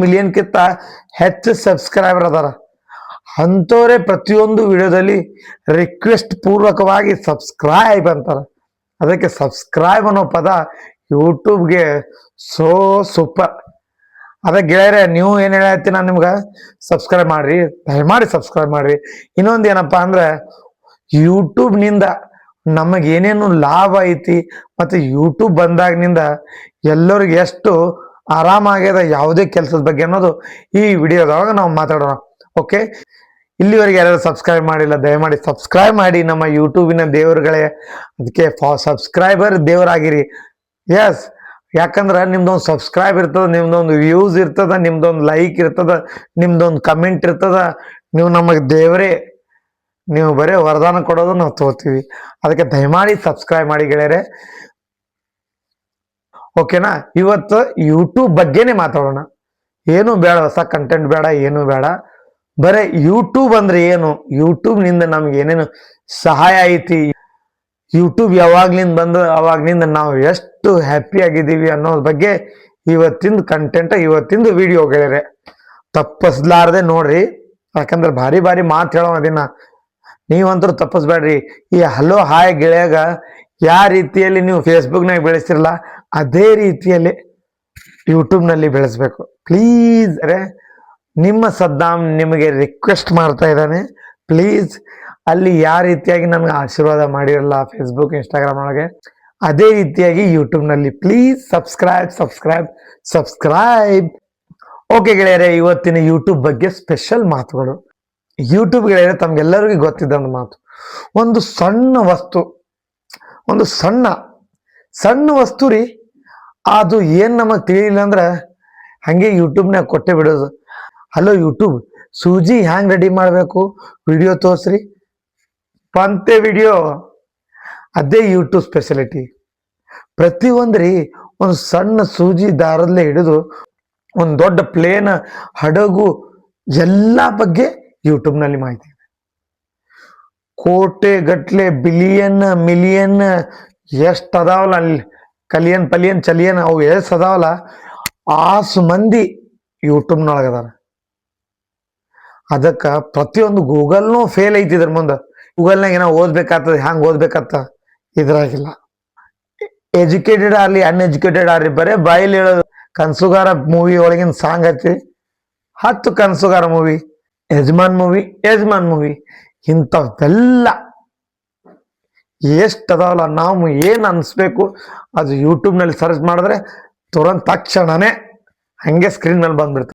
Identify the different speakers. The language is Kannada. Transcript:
Speaker 1: ಮಿಲಿಯನ್ಕಿಂತ ಹೆಚ್ಚು ಸಬ್ಸ್ಕ್ರೈಬರ್ ಅದಾರ. ಅಂಥವ್ರೆ ಪ್ರತಿಯೊಂದು ವಿಡಿಯೋದಲ್ಲಿ ರಿಕ್ವೆಸ್ಟ್ ಪೂರ್ವಕವಾಗಿ ಸಬ್ಸ್ಕ್ರೈಬ್ ಅಂತಾರ. ಅದಕ್ಕೆ ಸಬ್ಸ್ಕ್ರೈಬ್ ಅನ್ನೋ ಪದ ಯೂಟ್ಯೂಬ್ಗೆ ಸೋ ಸೂಪರ್. ಅದಕ್ಕೆ ಗೆಳೆಯರೆ, ನೀವು ಏನು ಹೇಳತ್ತೀನಿ, ನಾನು ನಿಮ್ಗೆ ಸಬ್ಸ್ಕ್ರೈಬ್ ಮಾಡ್ರಿ, ದಯಮಾಡಿ ಸಬ್ಸ್ಕ್ರೈಬ್ ಮಾಡ್ರಿ. ಇನ್ನೊಂದು ಏನಪ್ಪಾ ಅಂದ್ರೆ, ಯೂಟ್ಯೂಬ್ನಿಂದ ನಮಗೆ ಏನೇನು ಲಾಭ ಐತಿ ಮತ್ತು ಯೂಟ್ಯೂಬ್ ಬಂದಾಗಿನಿಂದ ಎಲ್ಲರಿಗೆ ಎಷ್ಟು ಆರಾಮಾಗ್ಯದ ಯಾವುದೇ ಕೆಲಸದ ಬಗ್ಗೆ ಅನ್ನೋದು ಈ ವಿಡಿಯೋದೊಳಗ ನಾವು ಮಾತಾಡೋಣ. ಓಕೆ, ಇಲ್ಲಿವರೆಗೆ ಯಾರು ಸಬ್ಸ್ಕ್ರೈಬ್ ಮಾಡಿಲ್ಲ ದಯಮಾಡಿ ಸಬ್ಸ್ಕ್ರೈಬ್ ಮಾಡಿ. ನಮ್ಮ ಯೂಟ್ಯೂಬಿನ ದೇವರುಗಳೇ, ಅದಕ್ಕೆ ಸಬ್ಸ್ಕ್ರೈಬರ್ ದೇವರಾಗಿರಿ. ಎಸ್, ಯಾಕಂದ್ರೆ ನಿಮ್ದೊಂದು ಸಬ್ಸ್ಕ್ರೈಬ್ ಇರ್ತದ, ನಿಮ್ದೊಂದು ವ್ಯೂಸ್ ಇರ್ತದ, ನಿಮ್ದೊಂದು ಲೈಕ್ ಇರ್ತದ, ನಿಮ್ದೊಂದು ಕಮೆಂಟ್ ಇರ್ತದ. ನೀವು ನಮಗೆ ದೇವರೇ, ನೀವು ಬರೀ ವರದಾನ ಕೊಡೋದು ನಾವು ತಗೋತೀವಿ. ಅದಕ್ಕೆ ದಯಮಾಡಿ ಸಬ್ಸ್ಕ್ರೈಬ್ ಮಾಡಿ ಗೆಳೆಯರೆ. ಓಕೆನಾ, ಇವತ್ತು ಯೂಟ್ಯೂಬ್ ಬಗ್ಗೆನೇ ಮಾತಾಡೋಣ. ಏನು ಬೇಡ, ಹೊಸ ಕಂಟೆಂಟ್ ಬೇಡ, ಏನು ಬೇಡ. ಬರೀ ಯೂಟ್ಯೂಬ್ ಅಂದ್ರೆ ಏನು, ಯೂಟ್ಯೂಬ್ನಿಂದ ನಮ್ಗೆ ಏನೇನು ಸಹಾಯ ಐತಿ, ಯೂಟ್ಯೂಬ್ ಯಾವಾಗ್ಲಿಂದ ಬಂದು ಅವಾಗ್ಲಿಂದ ನಾವು ಎಷ್ಟು ಹ್ಯಾಪಿ ಆಗಿದ್ದೀವಿ ಅನ್ನೋದ್ರ ಬಗ್ಗೆ ಇವತ್ತಿಂದ ಕಂಟೆಂಟ್, ಇವತ್ತಿಂದ ವಿಡಿಯೋ ಗೆಳೆಯರೆ. ತಪ್ಪಿಸ್ಲಾರ್ದೆ ನೋಡ್ರಿ, ಯಾಕಂದ್ರೆ ಭಾರಿ ಭಾರಿ ಮಾತು ಹೇಳೋ ದಿನ. ನೀವಂತರೂ ತಪ್ಪಿಸ್ಬೇಡ್ರಿ. ಈ ಹಲೋ ಹಾಯ್ ಗೆಳೆಯಾಗ ಯಾವ ರೀತಿಯಲ್ಲಿ ನೀವು ಫೇಸ್ಬುಕ್ನಾಗ ಬೆಳೆಸ್ತಿರಲ್ಲ, ಅದೇ ರೀತಿಯಲ್ಲಿ ಯೂಟ್ಯೂಬ್ನಲ್ಲಿ ಬೆಳೆಸ್ಬೇಕು ಪ್ಲೀಸ್. ನಿಮ್ಮ ಸದ್ದಾಮ್ ನಿಮಗೆ ರಿಕ್ವೆಸ್ಟ್ ಮಾಡ್ತಾ ಇದ್ದಾನೆ, ಪ್ಲೀಸ್ ಅಲ್ಲಿ ಯಾವ ರೀತಿಯಾಗಿ ನಮ್ಗೆ ಆಶೀರ್ವಾದ ಮಾಡಿರಲ್ಲ ಫೇಸ್ಬುಕ್ ಇನ್ಸ್ಟಾಗ್ರಾಮ್ ಒಳಗೆ, ಅದೇ ರೀತಿಯಾಗಿ ಯೂಟ್ಯೂಬ್ನಲ್ಲಿ please subscribe subscribe subscribe. Okay ಗೆಳೆಯರೆ, ಇವತ್ತಿನ ಯೂಟ್ಯೂಬ್ ಬಗ್ಗೆ ಸ್ಪೆಷಲ್ ಮಾತುಗಳು. ಯೂಟ್ಯೂಬ್ ಗೆಳೆಯರೆ, ತಮ್ಗೆಲ್ಲರಿಗೂ ಗೊತ್ತಿದ್ದಂಥ ಮಾತು, ಒಂದು ಸಣ್ಣ ವಸ್ತು, ಒಂದು ಸಣ್ಣ ವಸ್ತು ರೀ, ಅದು ಏನು ನಮಗೆ ತಿಳಿಲಿಲ್ಲ ಅಂದ್ರೆ ಹಂಗೆ ಯೂಟ್ಯೂಬ್ನಾಗ ಕೊಟ್ಟೆ ಬಿಡೋದು. ಹಲೋ ಯೂಟ್ಯೂಬ್, ಸೂಜಿ ಹ್ಯಾಂಗ್ ರೆಡಿ ಮಾಡಬೇಕು ವಿಡಿಯೋ ತೋರಿಸ್ರಿ, ಪಂತೆ ವಿಡಿಯೋ. ಅದೇ ಯೂಟ್ಯೂಬ್ ಸ್ಪೆಷಾಲಿಟಿ. ಪ್ರತಿಯೊಂದ್ರಿ ಒಂದು ಸಣ್ಣ ಸೂಜಿ ದಾರದಲ್ಲೇ ಹಿಡಿದು ಒಂದು ದೊಡ್ಡ ಪ್ಲೇನ್ ಹಡಗು ಎಲ್ಲ ಬಗ್ಗೆ ಯೂಟ್ಯೂಬ್ನಲ್ಲಿ ಮಾಹಿತಿ ಇದೆ. ಕೋಟೆ ಗಟ್ಲೆ ಬಿಲಿಯನ್ ಮಿಲಿಯನ್ ಎಷ್ಟು ಅದಾವಲ್ಲ, ಅಲ್ಲಿ ಕಲಿಯನ್ ಪಲಿಯನ್ ಚಲಿಯನ್ ಅವು ಎಷ್ಟು ಅದಾವಲ್ಲ, ಆಸು ಮಂದಿ ಯೂಟ್ಯೂಬ್ನೊಳಗದಾರ. ಅದಕ್ಕೆ ಪ್ರತಿಯೊಂದು ಗೂಗಲ್ನೂ ಫೇಲ್ ಐತಿ ಇದ್ರ ಮುಂದೆ. ಗೂಗಲ್ನಾಗ ಏನೋ ಓದ್ಬೇಕಾಗ್ತದೆ, ಹ್ಯಾಂಗೆ ಓದ್ಬೇಕತ್ತ ಇದ್ರಾಗಿಲ್ಲ. ಎಜುಕೇಟೆಡ್ ಆಗಲಿ ಅನ್ಎಜುಕೇಟೆಡ್ ಆಗಲಿ ಬರೇ ಬಾಯಲ್ಲಿ ಹೇಳೋದು. ಕನಸುಗಾರ ಮೂವಿ ಒಳಗಿನ ಸಾಂಗ್ ಹಚ್ಚಿ 10 ಕನಸುಗಾರ ಮೂವಿ, ಯಜಮಾನ್ ಮೂವಿ ಇಂಥವೆಲ್ಲ ಎಷ್ಟು ಅದಾವಲ್ಲ, ನಾವು ಏನು ಅನಿಸ್ಬೇಕು ಅದು ಯೂಟ್ಯೂಬ್ನಲ್ಲಿ ಸರ್ಚ್ ಮಾಡಿದ್ರೆ ತುರಂತ ತಕ್ಷಣನೇ ಹಂಗೆ ಸ್ಕ್ರೀನ್ ಮೇಲೆ ಬಂದ್ಬಿಡ್ತದೆ.